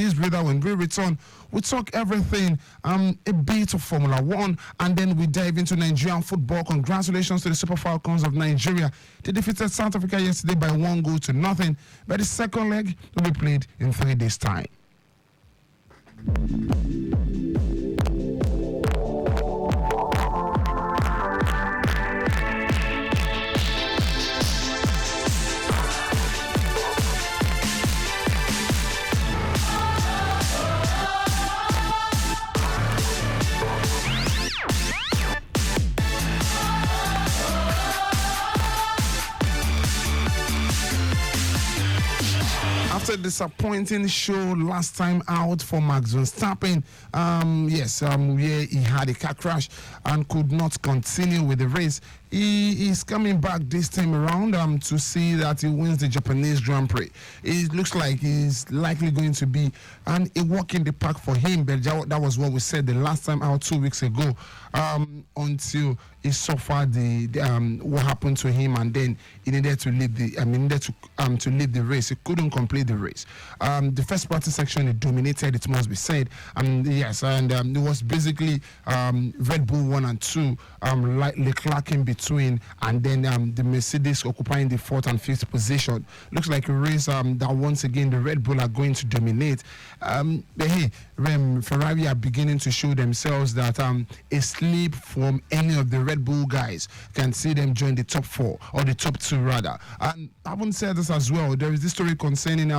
This brother, when we return, we talk everything, a bit of Formula One, and then we dive into Nigerian football. Congratulations to the Super Falcons of Nigeria. They defeated South Africa yesterday by 1-0. But the second leg will be played in 3 days' time. After a disappointing show last time out for Max Verstappen, where he had a car crash and could not continue with the race, he is coming back this time around to see that he wins the Japanese Grand Prix. It looks like he's likely going to be a walk in the park for him, but that was what we said the last time out 2 weeks ago, until he suffered what happened to him, and then he needed to leave to leave the race. He couldn't complete the race. The first practice section, he dominated, it must be said. It was basically Red Bull 1 and 2, Leclerc in between, and then the Mercedes occupying the 4th and 5th position. Looks like a race that once again the Red Bull are going to dominate. But hey, Ferrari are beginning to show themselves that a slip from any of the Red Bull guys can see them join the top 4 or the top 2 rather. And I haven't said this as well. There is this story concerning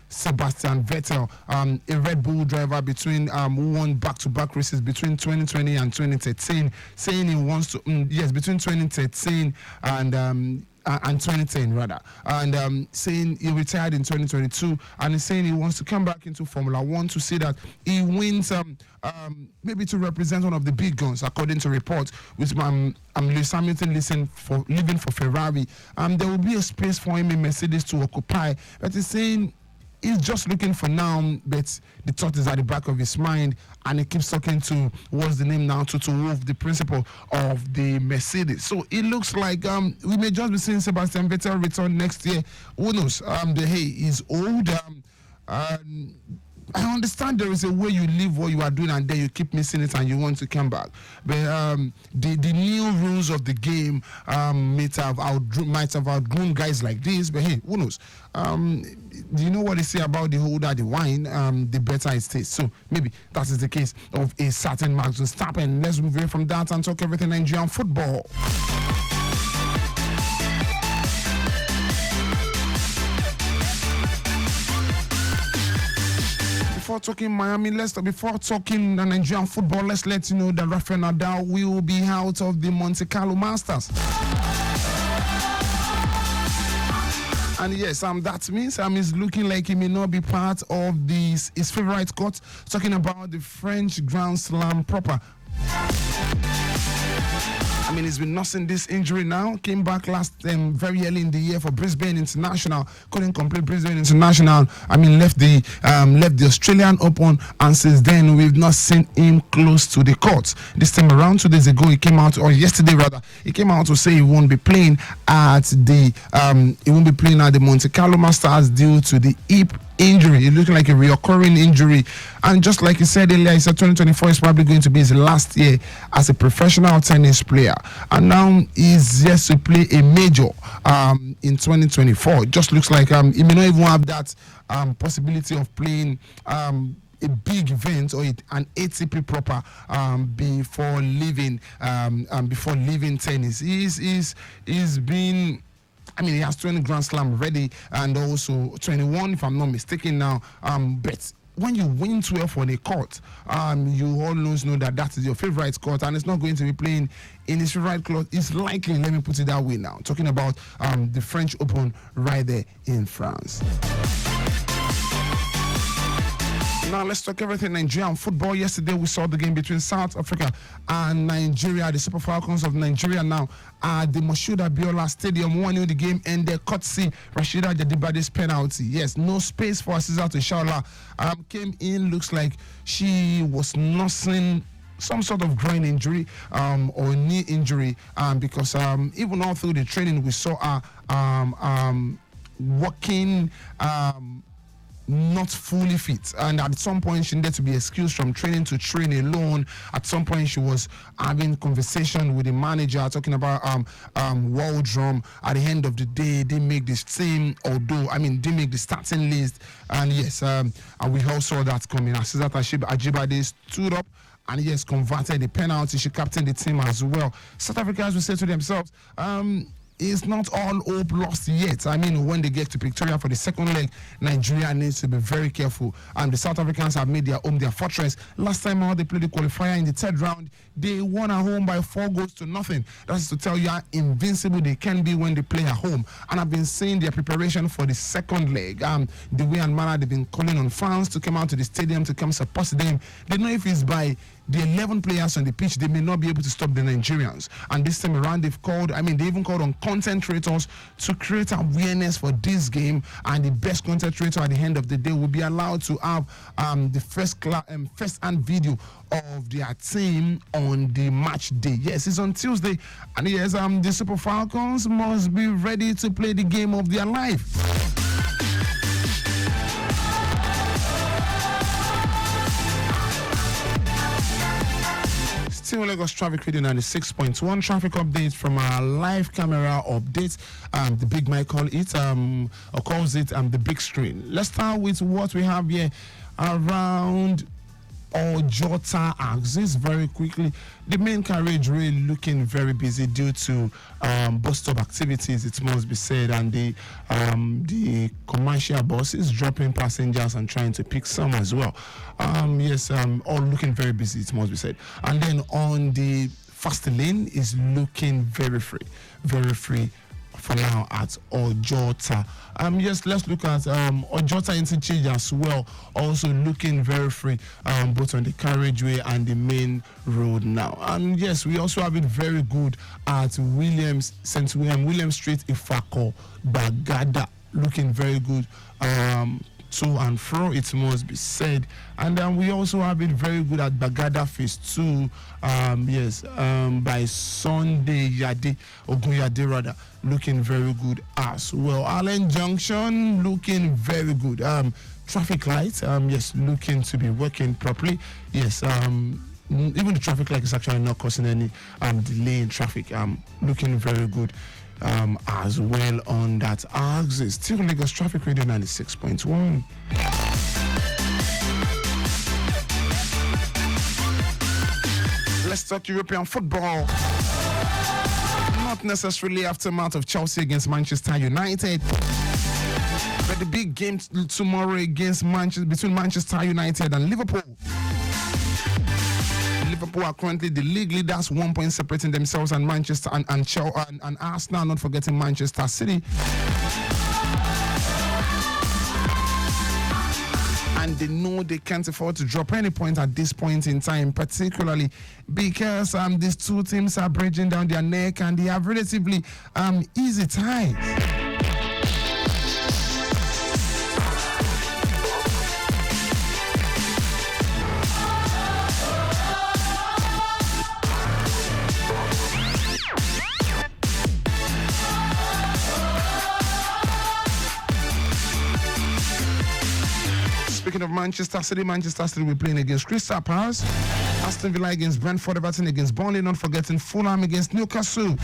Sebastian Vettel, a Red Bull driver who won back-to-back races between 2020 and 2013, saying he wants to between 2013 and 2010 rather, and saying he retired in 2022, and he's saying he wants to come back into Formula One to see that he wins, maybe to represent one of the big guns, according to reports. With Lewis Hamilton leaving for Ferrari, there will be a space for him in Mercedes to occupy. But he's saying he's just looking for now, but the thought is at the back of his mind, and he keeps talking to, what's the name now, to Wolf, the principal of the Mercedes. So it looks like we may just be seeing Sebastian Vettel return next year. Who knows? He's old. I understand there is a way you live what you are doing, and then you keep missing it and you want to come back. But the new rules of the game might have outgrown guys like this. But hey, who knows? Do you know what they say about the older the wine, the better it tastes? So maybe that is the case of a certain Max Verstappen. Let's move away from that and talk everything Nigerian football. Before talking Miami, before talking the Nigerian football, let's let you know that Rafael Nadal will be out of the Monte Carlo Masters. And yes, that means he's looking like he may not be part of his favorite court. Talking about the French Grand Slam proper. He's been nursing this injury now. Came back very early in the year for Brisbane International. Couldn't complete Brisbane International. Left the Australian Open, and since then we've not seen him close to the courts. This time around, 2 days ago, yesterday rather, he came out to say he won't be playing at the Monte Carlo Masters due to the hip injury. It looking like a reoccurring injury, and just like he said earlier, he said 2024 is probably going to be his last year as a professional tennis player, and now he's just to play a major in 2024. It just looks like he may not even have that possibility of playing a big event or an ATP proper before leaving tennis. He's been. He has 20 Grand Slam ready, and also 21, if I'm not mistaken now. But when you win 12 on a court, you always know that is your favorite court, and it's not going to be playing in his favorite court. It's likely, let me put it that way now, talking about the French Open right there in France. Now let's talk everything Nigerian football. Yesterday we saw the game between South Africa and Nigeria. The Super Falcons of Nigeria now at the Moshood Abiola Stadium. 1-0 the game ended courtesy Rashida Jadibade's penalty. Yes, no space for Aziza Toshala. Came in, looks like she was nursing some sort of groin injury or knee injury, because even all through the training we saw her walking not fully fit, and at some point she needed to be excused from training to train alone. At some point she was having conversation with the manager talking about Waldrum. At the end of the day, they make this team, although they make the starting list, and yes, and we all saw that coming. Asisat Ajibade stood up and yes, converted the penalty. She captained the team as well. South Africans will say to themselves, it's not all hope lost yet. When they get to Pretoria for the second leg, Nigeria needs to be very careful. The South Africans have made their home their fortress. Last time out, they played the qualifier in the third round. They won at home by 4-0. That is to tell you how invincible they can be when they play at home. And I've been seeing their preparation for the second leg. The way and manner they've been calling on fans to come out to the stadium to come support them. They know if it's by the 11 players on the pitch, they may not be able to stop the Nigerians. And this time around, they've called, they even called on content creators to create awareness for this game. And the best content creator at the end of the day will be allowed to have the first-hand video of their team on the match day. Yes, it's on Tuesday. And yes, the Super Falcons must be ready to play the game of their life. Still Lagos Traffic Radio 96.1 traffic update from our live camera update. The big mic calls it the big screen. Let's start with what we have here around Ojota axis very quickly. The main carriageway looking very busy due to bus stop activities, it must be said, and the commercial buses dropping passengers and trying to pick some as well. All looking very busy, it must be said. And then on the fast lane is looking very free for now at Ojota. Let's look at Ojota interchange as well, also looking very free, both on the carriageway and the main road now. And yes, we also have it very good at St. William Street, Ifako, Bagada, looking very good. To and fro, it must be said. And then we also have it very good at Bagada Phase 2. By Sunday, Ogun Yade rather, looking very good as well. Allen Junction, looking very good. Traffic lights, looking to be working properly. Yes, even the traffic light is actually not causing any delay in traffic. Looking very good. As well on that axis. Still Lagos Traffic Radio 96.1. Let's talk European football. Not necessarily aftermath of Chelsea against Manchester United, but the big game tomorrow between Manchester United and Liverpool. Liverpool are currently the league leaders, 1 point separating themselves and Manchester and Arsenal, not forgetting Manchester City. And they know they can't afford to drop any point at this point in time, particularly because these two teams are bridging down their neck and they have relatively easy ties. Speaking of Manchester City will be playing against Crystal Palace, Aston Villa against Brentford, Everton against Burnley, not forgetting Fulham against Newcastle.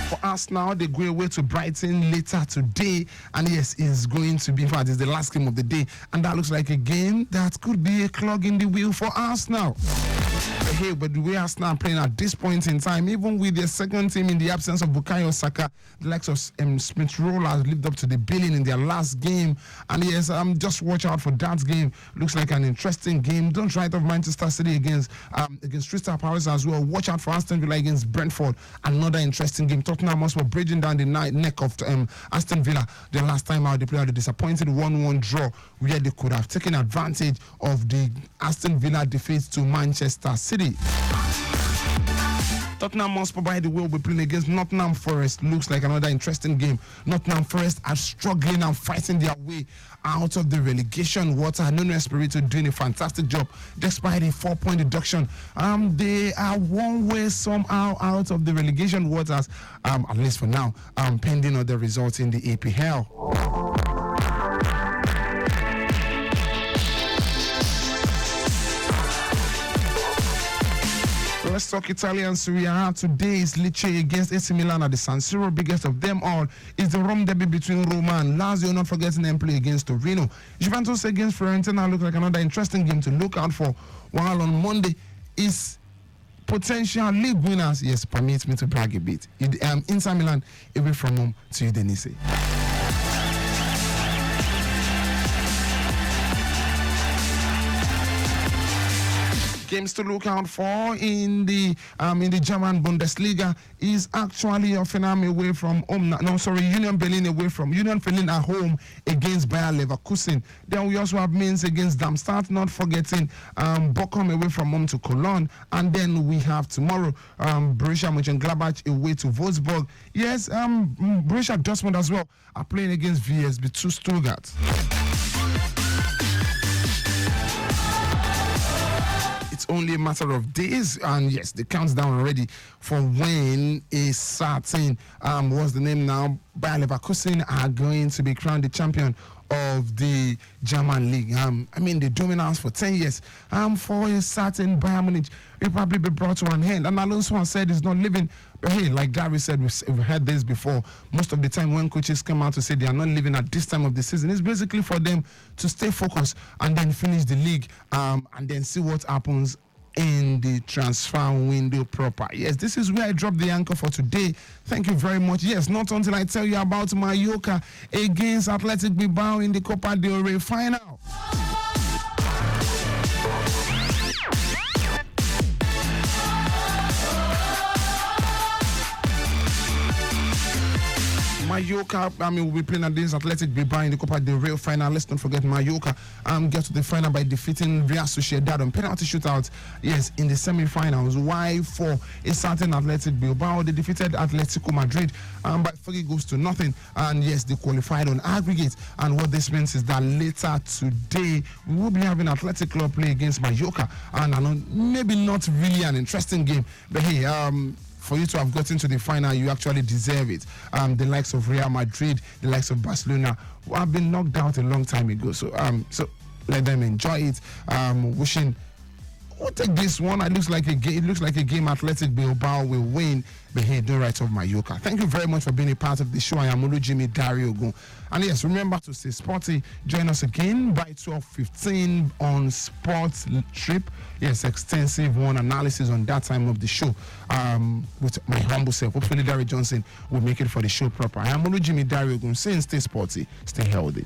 For Arsenal, they go away to Brighton later today, and yes, it's going to be, in fact, it's the last game of the day, and that looks like a game that could be a clog in the wheel for Arsenal. But the way Arsenal are playing at this point in time, even with their second team in the absence of Bukayo Saka, the likes of Smith Rowe has lived up to the billing in their last game. And yes, just watch out for that game. Looks like an interesting game. Don't write off Manchester City against Crystal Palace as well. Watch out for Aston Villa against Brentford. Another interesting game. Tottenham were bridging down the neck of Aston Villa. The last time out, they played a disappointing 1-1 draw where they could have taken advantage of the Aston Villa defeat to Manchester City. Tottenham Hotspur, by the way, will be playing against Nottingham Forest. Looks like another interesting game. Nottingham Forest are struggling and fighting their way out of the relegation water. Nuno Espirito doing a fantastic job despite a 4-point deduction. They are one way somehow out of the relegation waters, at least for now, pending on the results in the APL. Let's talk Italian Serie A. Today is Lecce against AC Milan at the San Siro. Biggest of them all is the Rome derby between Roma and Lazio, not forgetting Empoli against Torino. Juventus against Fiorentina look like another interesting game to look out for. While on Monday is potential league winners. Yes, permit me to brag a bit. Inter Milan away from home to Udinese. Games to look out for in the German Bundesliga is actually Hoffenheim away from home. Union Berlin away from Union Berlin at home against Bayer Leverkusen. Then we also have Mainz against Darmstadt, not forgetting Bochum away from home to Cologne. And then we have tomorrow Borussia Mönchengladbach away to Wolfsburg. Yes, Borussia Dortmund as well are playing against VSB 2 Stuttgart. It's only a matter of days, and yes, the countdown already for when a certain what's the name now, Bayer Leverkusen are going to be crowned the champion of the German league. I mean, the dominance for 10 years for a certain Bayern Munich will probably be brought to an end. And Alonso said he's not living. But hey, like Gary said, we've heard this before. Most of the time when coaches come out to say they are not living at this time of the season, it's basically for them to stay focused and then finish the league and then see what happens in the transfer window proper. Yes, this is where I drop the anchor for today. Thank you very much. Yes, not until I tell you about Mallorca against Athletic Bilbao in the Copa del Rey final. Mallorca, will be playing against Athletic Bilbao in the Copa del Rey final. Let's not forget Mallorca get to the final by defeating Real Sociedad on penalty shootout. Yes, in the semi-finals. Why for a certain Athletic Bilbao? They defeated Atletico Madrid by 3-0. And yes, they qualified on aggregate. And what this means is that later today we will be having Athletic Club play against Mallorca, and maybe not really an interesting game, but hey, for you to have gotten to the final, you actually deserve it. The likes of Real Madrid, the likes of Barcelona, who have been knocked out a long time ago. So let them enjoy it. Wishing we'll take this one. It looks like a game Athletic Bilbao will win. But hey, do right of Mallorca. Thank you very much for being a part of the show. I am Olujimi Ogun. And yes, remember to stay sporty. Join us again by 12:15 on Sports Trip. Yes, extensive analysis on that time of the show with my humble self. Hopefully, Darry Johnson will make it for the show proper. I am Olujimi Ogun saying stay sporty, stay healthy.